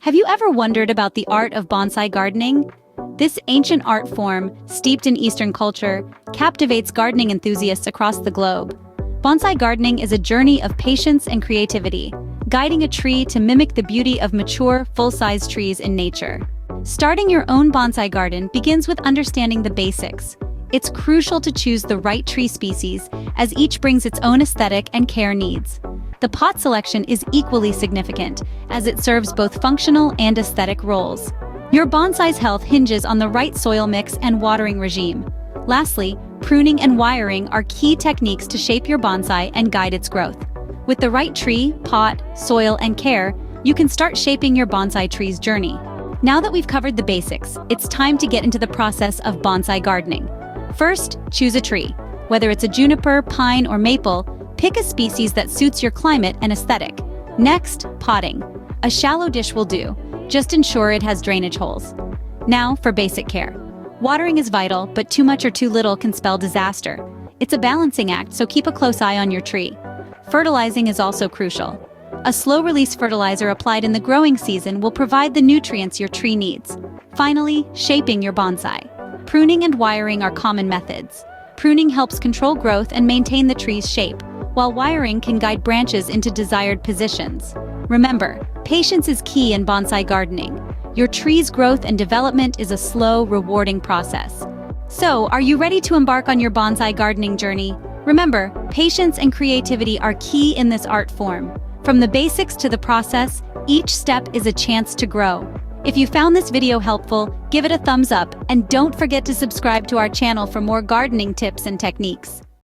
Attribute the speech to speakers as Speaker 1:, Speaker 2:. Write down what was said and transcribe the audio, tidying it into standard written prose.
Speaker 1: Have you ever wondered about the art of bonsai gardening? This ancient art form, steeped in Eastern culture, captivates gardening enthusiasts across the globe. Bonsai gardening is a journey of patience and creativity, guiding a tree to mimic the beauty of mature, full-size trees in nature. Starting your own bonsai garden begins with understanding the basics. It's crucial to choose the right tree species, as each brings its own aesthetic and care needs. The pot selection is equally significant, as it serves both functional and aesthetic roles. Your bonsai's health hinges on the right soil mix and watering regime. Lastly, pruning and wiring are key techniques to shape your bonsai and guide its growth. With the right tree, pot, soil, and care, you can start shaping your bonsai tree's journey. Now that we've covered the basics, it's time to get into the process of bonsai gardening. First, choose a tree. Whether it's a juniper, pine, or maple, pick a species that suits your climate and aesthetic. Next, potting. A shallow dish will do. Just ensure it has drainage holes. Now for basic care. Watering is vital, but too much or too little can spell disaster. It's a balancing act, so keep a close eye on your tree. Fertilizing is also crucial. A slow-release fertilizer applied in the growing season will provide the nutrients your tree needs. Finally, shaping your bonsai. Pruning and wiring are common methods. Pruning helps control growth and maintain the tree's shape, while wiring can guide branches into desired positions. Remember, patience is key in bonsai gardening. Your tree's growth and development is a slow, rewarding process. So, are you ready to embark on your bonsai gardening journey? Remember, patience and creativity are key in this art form. From the basics to the process, each step is a chance to grow. If you found this video helpful, give it a thumbs up and don't forget to subscribe to our channel for more gardening tips and techniques.